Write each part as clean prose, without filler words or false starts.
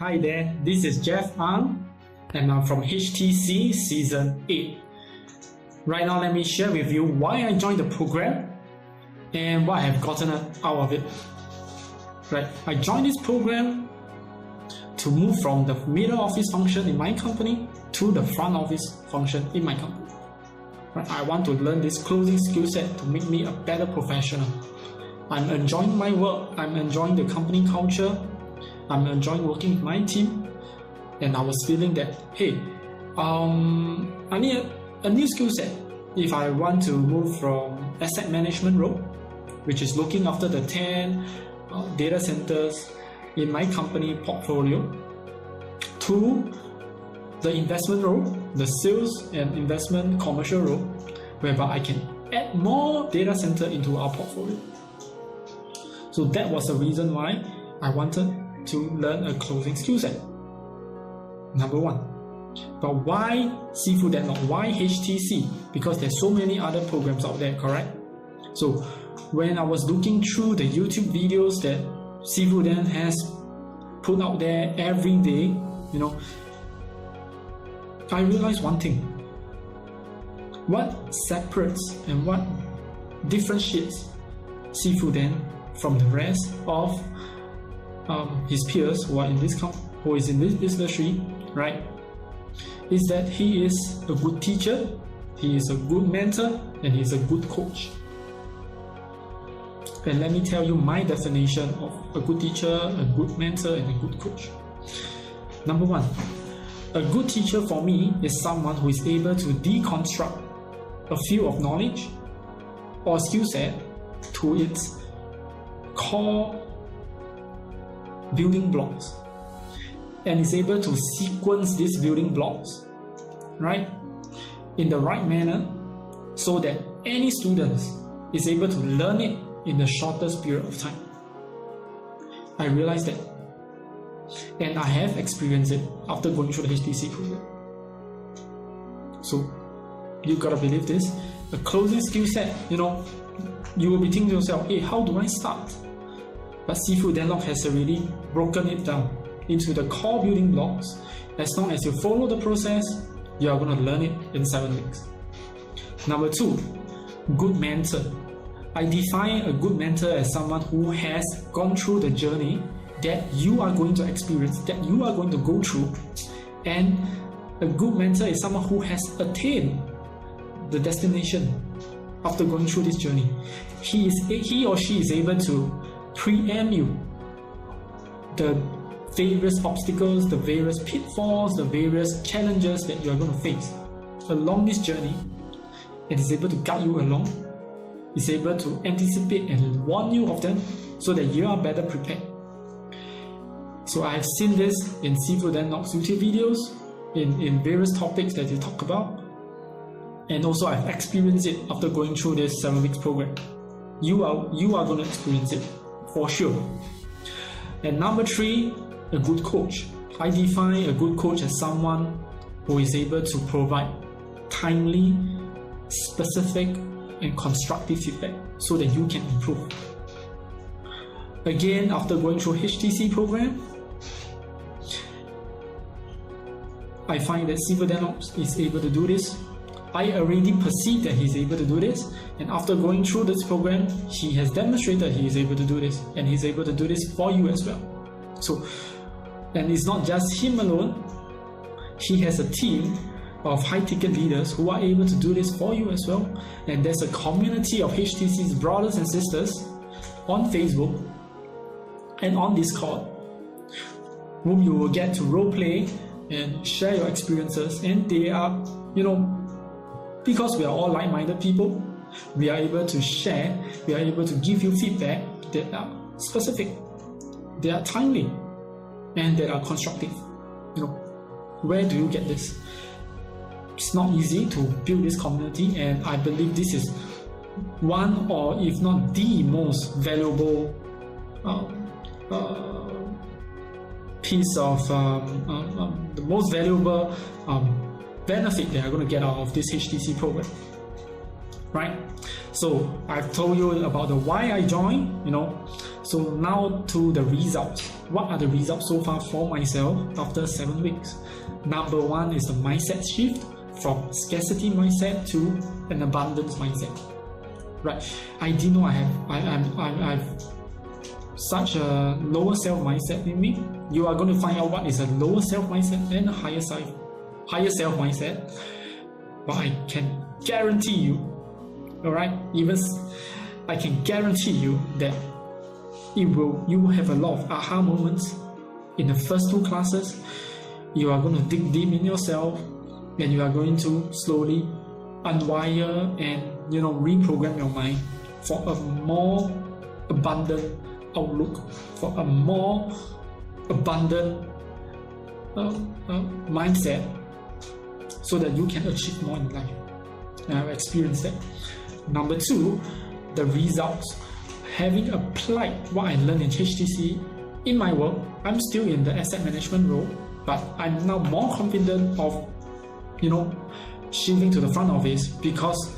Hi there, this is Jeff Ang and I'm from HTC Season 8. Right now, let me share with you why I joined the program and what I have gotten out of it. Right, I joined this program to move from the middle office function in my company to the front office function in my company. Right, I want to learn this closing skill set to make me a better professional. I'm enjoying my work, I'm enjoying the company culture, I'm enjoying working with my team, and I was feeling that, hey, I need a new skill set if I want to move from asset management role, which is looking after the 10 data centers in my company portfolio, to the investment role, the sales and investment commercial role, whereby I can add more data center into our portfolio. So that was the reason why I wanted to learn a closing skill set. Number one. But why Seafood Dan Lok? Why HTC? Because there's so many other programs out there, correct? So when I was looking through the YouTube videos that Seafood Dan has put out there every day, I realized one thing. What separates and what differentiates Seafood Dan from the rest of his peers who is in this industry, right, is that he is a good teacher, he is a good mentor, and he is a good coach. And let me tell you my definition of a good teacher, a good mentor, and a good coach. Number one, a good teacher for me is someone who is able to deconstruct a field of knowledge or skill set to its core building blocks, and is able to sequence these building blocks, right, in the right manner, so that any student is able to learn it in the shortest period of time. I realized that, and I have experienced it after going through the HTC program. So you gotta believe this. A closing skill set, you will be thinking to yourself, hey, how do I start? But Seafood Dan Lok has already broken it down into the core building blocks. As long as you follow the process, you are going to learn it in 7 weeks. Number two, good mentor. I define a good mentor as someone who has gone through the journey that you are going to experience, that you are going to go through. And a good mentor is someone who has attained the destination after going through this journey. He or she is able to preempt you the various obstacles, the various pitfalls, the various challenges that you are going to face along this journey, and is able to guide you along, is able to anticipate and warn you of them so that you are better prepared. So I have seen this in Seafood Dan Lok's YouTube videos, in various topics that they talk about, and also I've experienced it after going through this 7 weeks program. You are going to experience it for sure. And number three, a good coach. I define a good coach as someone who is able to provide timely, specific, and constructive feedback so that you can improve. Again, after going through HTC program, I find that Seafood Dan Lok is able to do this. I already perceive that he's able to do this, and after going through this program, he has demonstrated he is able to do this, and he's able to do this for you as well. So, and it's not just him alone, he has a team of high-ticket leaders who are able to do this for you as well, and there's a community of HTC's brothers and sisters on Facebook and on Discord, whom you will get to role play and share your experiences, and they are, because we are all like-minded people, we are able to share, we are able to give you feedback that are specific, they are timely, and that are constructive. Where do you get this? It's not easy to build this community, and I believe this is one, or if not the most valuable piece of the most valuable benefit that I'm going to get out of this HTC program, right? So I've told you about the why I joined, So now to the results. What are the results so far for myself after 7 weeks? Number one is the mindset shift from scarcity mindset to an abundance mindset. Right? I didn't know I have such a lower self mindset in me. You are going to find out what is a lower self mindset and a higher self mindset. But I can guarantee you, alright, I can guarantee you that you will have a lot of aha moments in the first 2 classes. You are going to dig deep in yourself, and you are going to slowly unwire and reprogram your mind for a more abundant outlook, for a more abundant mindset, so that you can achieve more in life. And I've experienced that. Number 2, the results. Having applied what I learned in HTC in my work, I'm still in the asset management role, but I'm now more confident of shifting to the front office because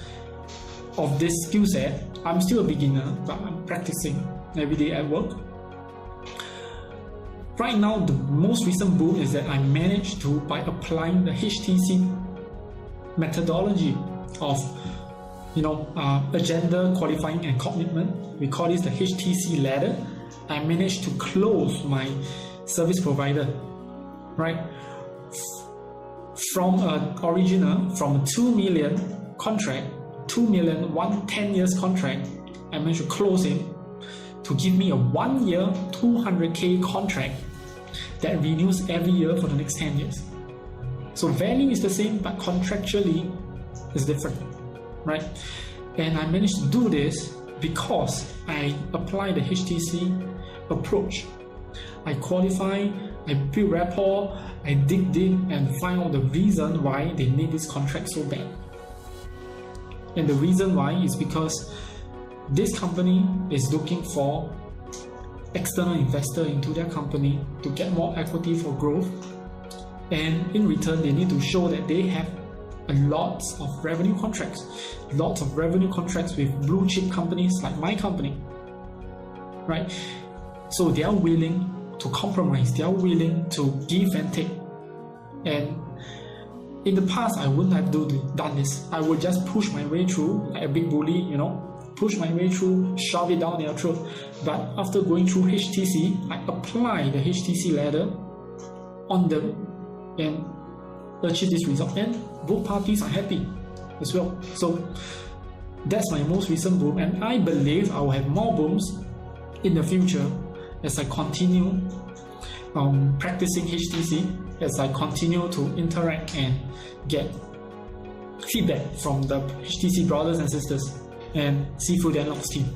of this skill set. I'm still a beginner, but I'm practicing every day at work. Right now, the most recent boom is that I managed to, by applying the HTC methodology of agenda, qualifying and commitment, we call this the HTC ladder. I managed to close my service provider, right? From a 2 million contract, 2 million, 10 years contract, I managed to close him to give me a 1 year, 200K contract that renews every year for the next 10 years. So value is the same, but contractually is different, right? And I managed to do this because I apply the HTC approach. I qualify, I build rapport, I dig deep and find out the reason why they need this contract so bad. And the reason why is because this company is looking for external investor into their company to get more equity for growth, and in return they need to show that they have lots of revenue contracts with blue chip companies like my company, right? So they are willing to compromise, they are willing to give and take. And in the past, I wouldn't have done this. I would just push my way through like a big bully, push my way through, shove it down their throat. But after going through HTC, I apply the HTC ladder on them and achieve this result. And both parties are happy as well. So that's my most recent boom, and I believe I will have more booms in the future as I continue practicing HTC, as I continue to interact and get feedback from the HTC brothers and sisters and Dan Lok's team.